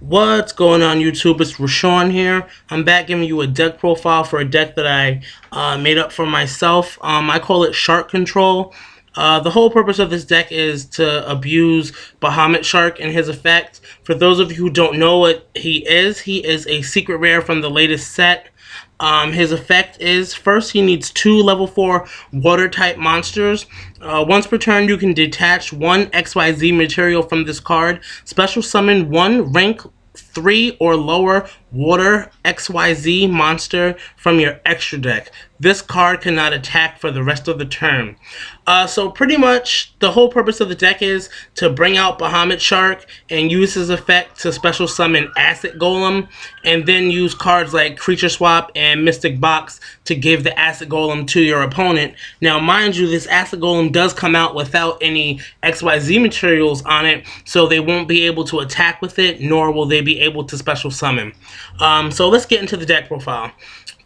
What's going on YouTube? It's Rashawn here. I'm back giving you a deck profile for a deck that I made up for myself. I call it Shark Control. The whole purpose of this deck is to abuse Bahamut Shark and his effect. For those of you who don't know what he is a secret rare from the latest set. His effect is, first he needs 2 level 4 water type monsters. Once per turn you can detach 1 XYZ material from this card. Special summon 1 rank 3 or lower water XYZ monster from your extra deck. This card cannot attack for the rest of the turn. So pretty much the whole purpose of the deck is to bring out Bahamut Shark and use his effect to special summon Acid Golem, and then use cards like Creature Swap and Mystic Box to give the Acid Golem to your opponent. Now mind you, this Acid Golem does come out without any XYZ materials on it, so they won't be able to attack with it, nor will they be able to special summon. So let's get into the deck profile.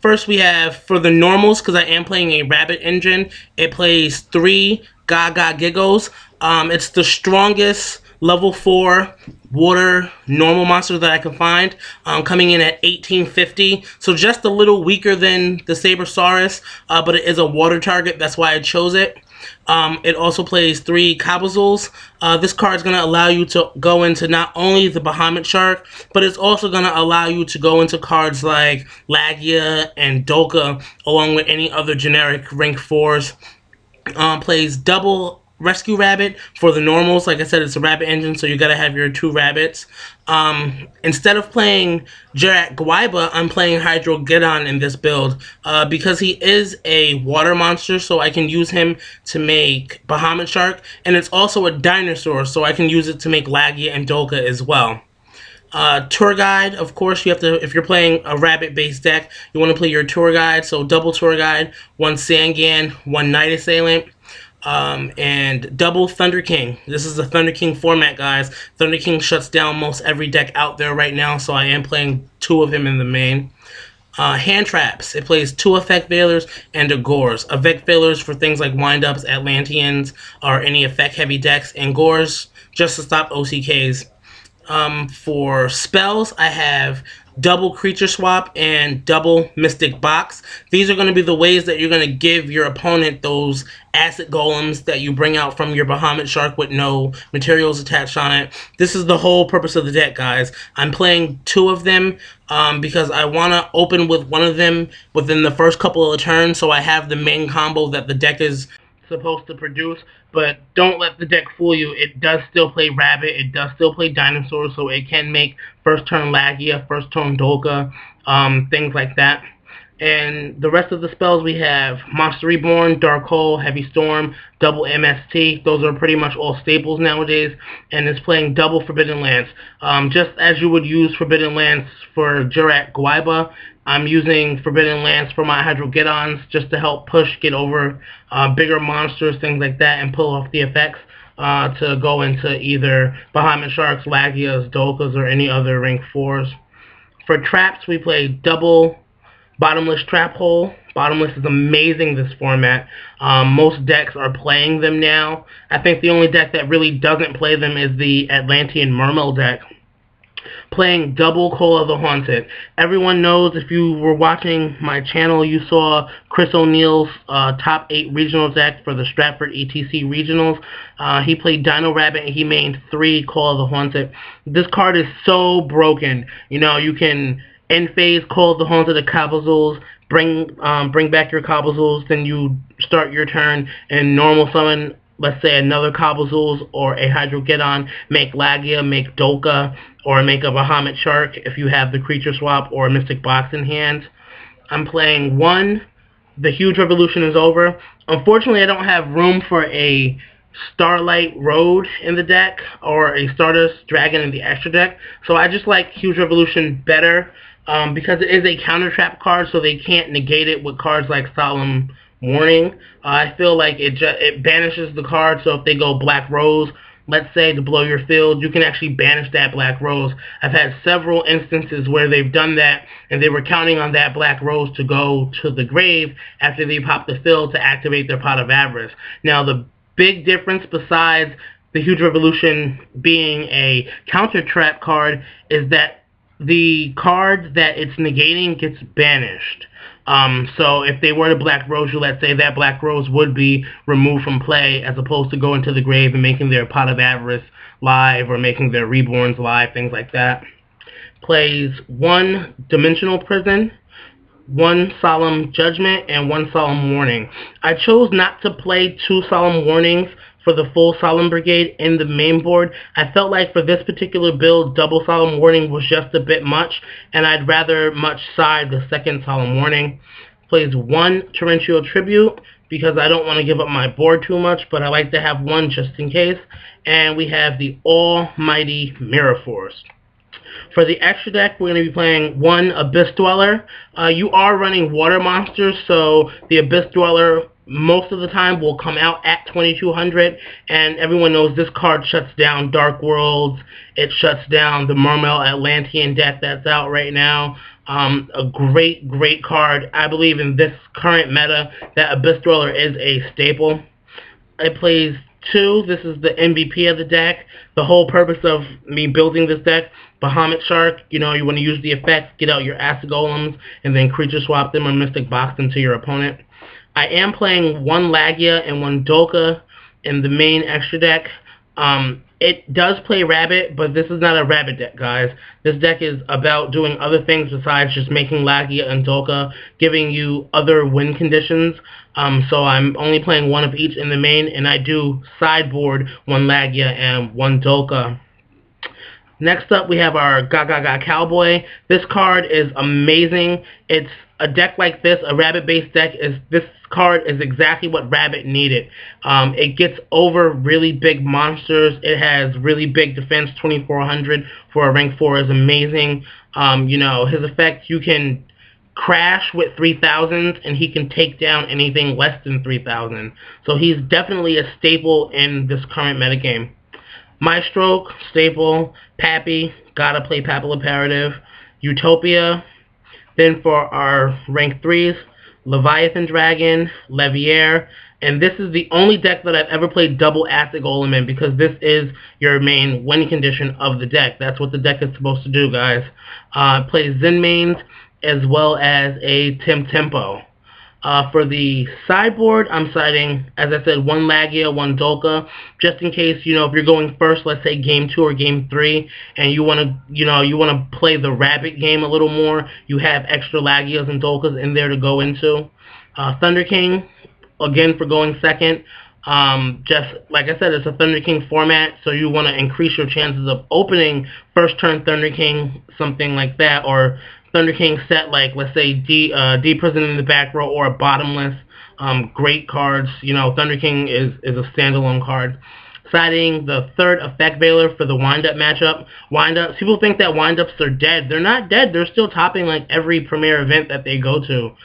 First we have, for the normals, because I am playing a Rabbit engine, it plays 3 Gaga Giggles. It's the strongest level 4 water normal monster that I can find, coming in at 1850, so just a little weaker than the Sabersaurus, but it is a water target, that's why I chose it. It also plays 3 Cabazuls. This card is going to allow you to go into not only the Bahamut Shark, but it's also going to allow you to go into cards like Lagia and Dolka, along with any other generic rank 4s. Plays double Rescue Rabbit for the normals. Like I said, it's a rabbit engine, so you gotta have your 2 rabbits. Instead of playing Jarak Gwaiba, I'm playing Hydrogeddon in this build because he is a water monster, so I can use him to make Bahamut Shark, and it's also a dinosaur, so I can use it to make Lagia and Dolka as well. Tour Guide, of course, you have to, if you're playing a rabbit-based deck, you want to play your Tour Guide, so double Tour Guide, 1 Sangan, 1 Night Assailant, and double Thunder King. This is the Thunder King format, guys. Thunder King shuts down most every deck out there right now, so I am playing 2 of him in the main. Hand Traps. It plays 2 Effect Veilers and a Gores. Effect Veilers for things like Wind-Ups, Atlanteans, or any effect-heavy decks, and Gores just to stop OCKs. For spells, I have double Creature Swap and double Mystic Box. These are going to be the ways that you're going to give your opponent those Acid Golems that you bring out from your Bahamut Shark with no materials attached on it. This is the whole purpose of the deck, guys. I'm playing 2 of them because I want to open with one of them within the first couple of turns, so I have the main combo that the deck is supposed to produce. But don't let the deck fool you. It does still play Rabbit, it does still play Dinosaur, so it can make first turn Lagia, first turn Dolka, things like that. And the rest of the spells, we have Monster Reborn, Dark Hole, Heavy Storm, double MST. Those are pretty much all staples nowadays. And it's playing double Forbidden Lance. Just as you would use Forbidden Lance for Jarak Gwaiba, I'm using Forbidden Lance for my Hydrogeddons just to help push, get over bigger monsters, things like that, and pull off the effects to go into either Bahamut Sharks, Lagias, Dolkas, or any other rank 4s. For traps, we play double Bottomless Trap Hole. Bottomless is amazing this format. Most decks are playing them now. I think the only deck that really doesn't play them is the Atlantean Mermail deck. Playing double Call of the Haunted. Everyone knows, if you were watching my channel, you saw Chris O'Neill's top 8 regional deck for the Stratford ETC regionals. He played Dino Rabbit and he made 3 Call of the Haunted. This card is so broken. You know, you can end phase Call of the Haunted to Cabazuls, bring back your Cabazuls, then you start your turn and normal summon, let's say, another Cabazuls or a Hydrogeddon, make Lagia, make Dolka, or make a Bahamut Shark if you have the Creature Swap or Mystic Box in hand. I'm playing 1. The Huge Revolution is over. Unfortunately, I don't have room for a Starlight Road in the deck or a Stardust Dragon in the extra deck, so I just like Huge Revolution better because it is a counter trap card, so they can't negate it with cards like Solemn Warning. I feel like it banishes the card, so if they go Black Rose, let's say, to blow your field, you can actually banish that Black Rose. I've had several instances where they've done that, and they were counting on that Black Rose to go to the grave after they pop the field to activate their Pot of Avarice. Now, the big difference besides The huge revolution being a counter trap card is that the card that it's negating gets banished. So if they were to Black Rose you, let's say that Black Rose would be removed from play as opposed to going to the grave and making their Pot of Avarice live or making their Reborns live, things like that. Plays one Dimensional Prison, one Solemn Judgment, and one Solemn Warning. I chose not to play two Solemn Warnings for the full Solemn Brigade in the main board. I felt like for this particular build, double Solemn Warning was just a bit much, and I'd rather much side the second Solemn Warning. Plays one Torrential Tribute, because I don't want to give up my board too much, but I like to have one just in case. And we have the Almighty Mirror Force. For the extra deck, we're going to be playing one Abyss Dweller. You are running water monsters, so the Abyss Dweller most of the time will come out at 2200, and everyone knows this card shuts down Dark Worlds. It shuts down the Mermail Atlantean deck that's out right now. A great card. I believe in this current meta that Abyss Dweller is a staple. It plays two. This is the MVP of the deck. The whole purpose of me building this deck, Bahamut Shark, you want to use the effects, get out your Acid Golems, and then creature swap them or Mystic Box them to your opponent. I am playing one Lagia and one Dolka in the main extra deck. It does play Rabbit, but this is not a Rabbit deck, guys. This deck is about doing other things besides just making Lagia and Dolka, giving you other win conditions. So I'm only playing one of each in the main, and I do sideboard one Lagia and one Dolka. Next up, we have our Gaga Cowboy. This card is amazing. It's a deck like this, a Rabbit-based deck. This card is exactly what Rabbit needed. It gets over really big monsters. It has really big defense. 2400 for a rank 4 is amazing. His effect, you can crash with 3000s, and he can take down anything less than 3000. So he's definitely a staple in this current metagame. Maestro, staple. Pappy, gotta play Papal Imperative. Utopia. Then for our rank 3s, Leviathan Dragon, Levier, and this is the only deck that I've ever played double Acid Golem in, because this is your main win condition of the deck. That's what the deck is supposed to do, guys. Plays Zen Mains as well as a Tempo. For the sideboard, I'm siding, as I said, one Lagia, one Dolka, just in case, if you're going first, let's say game 2 or game 3, and you want to play the Rabbit game a little more, you have extra Lagias and Dolkas in there to go into. Thunder King, again, for going second. Just like I said, it's a Thunder King format, so you want to increase your chances of opening first turn Thunder King, something like that, or Thunder King set like, let's say, D Prison in the Back Row or a Bottomless. Great cards. Thunder King is a standalone card. Siding the third Effect Veiler for the Wind-Up matchup. Wind-Ups, people think that Wind-Ups are dead. They're not dead. They're still topping like every premier event that they go to.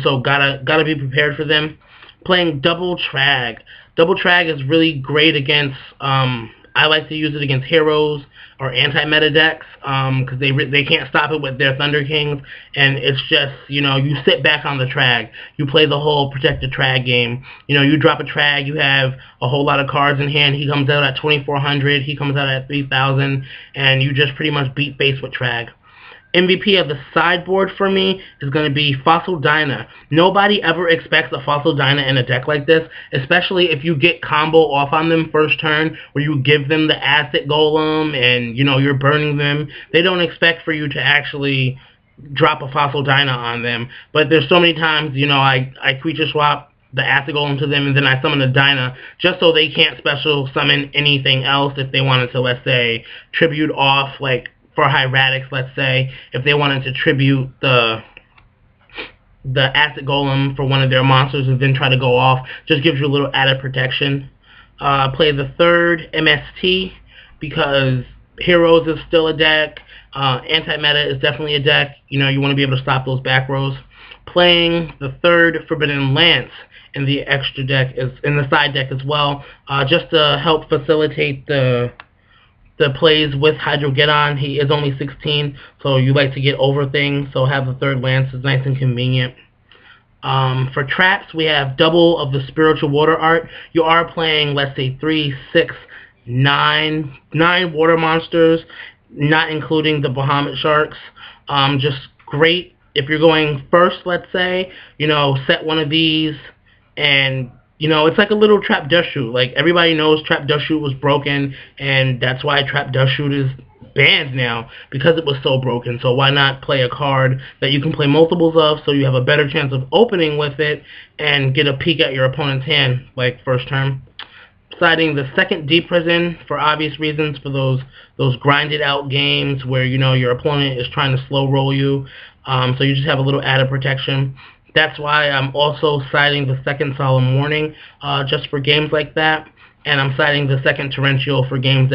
So gotta be prepared for them. Playing Double Trag. Double Trag is really great against, I like to use it against heroes or anti-meta decks, because they can't stop it with their Thunder Kings, and it's just, you sit back on the Trag. You play the whole Protect the Trag game. You drop a Trag, you have a whole lot of cards in hand, he comes out at 2400, he comes out at 3000, and you just pretty much beat face with Trag. MVP of the sideboard for me is going to be Fossil Dyna. Nobody ever expects a Fossil Dyna in a deck like this, especially if you get combo off on them first turn, where you give them the Acid Golem and, you're burning them. They don't expect for you to actually drop a Fossil Dyna on them. But there's so many times, I creature swap the Acid Golem to them, and then I summon a Dyna, just so they can't special summon anything else if they wanted to, let's say, tribute off, like, for Hieratics, let's say, if they wanted to tribute the Acid Golem for one of their monsters and then try to go off, just gives you a little added protection. Play the third MST, because Heroes is still a deck, Anti-Meta is definitely a deck, you want to be able to stop those back rows. Playing the third Forbidden Lance in the extra deck, in the side deck as well, just to help facilitate the plays with Hydrogeddon. He is only 16, so you like to get over things, so have the third Lance is nice and convenient. For traps, we have double of the Spiritual Water Art. You are playing, let's say, 3, 6 nine water monsters, not including the Bahamut sharks. Just great if you're going first. Let's say set one of these, and it's like a little trap dust shoot. Like everybody knows, trap dust shoot was broken, and that's why trap dust shoot is banned now because it was so broken. So why not play a card that you can play multiples of, so you have a better chance of opening with it and get a peek at your opponent's hand, like first turn. Citing the second deep prison for obvious reasons, for those grinded out games where your opponent is trying to slow roll you, so you just have a little added protection. That's why I'm also citing the second solemn warning, just for games like that, and I'm citing the second torrential for games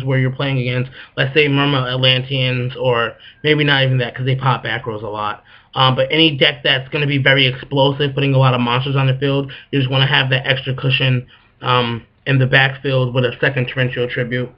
where you're playing against, let's say, Murmur Atlanteans, or maybe not even that because they pop back rows a lot. But any deck that's going to be very explosive, putting a lot of monsters on the field, you just want to have that extra cushion in the backfield with a second torrential tribute.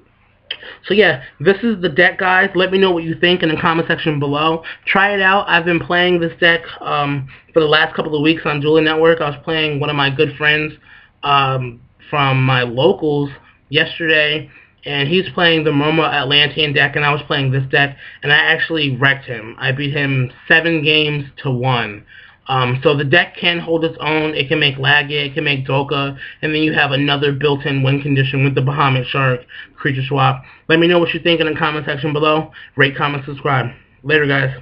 So yeah, this is the deck, guys. Let me know what you think in the comment section below. Try it out. I've been playing this deck for the last couple of weeks on Duel Network. I was playing one of my good friends from my locals yesterday, and he's playing the Momo Atlantean deck, and I was playing this deck, and I actually wrecked him. I beat him 7 games to 1. So the deck can hold its own. It can make Laggy, it can make Doka, and then you have another built-in win condition with the Bahamut Shark creature swap. Let me know what you think in the comment section below. Rate, comment, subscribe. Later, guys.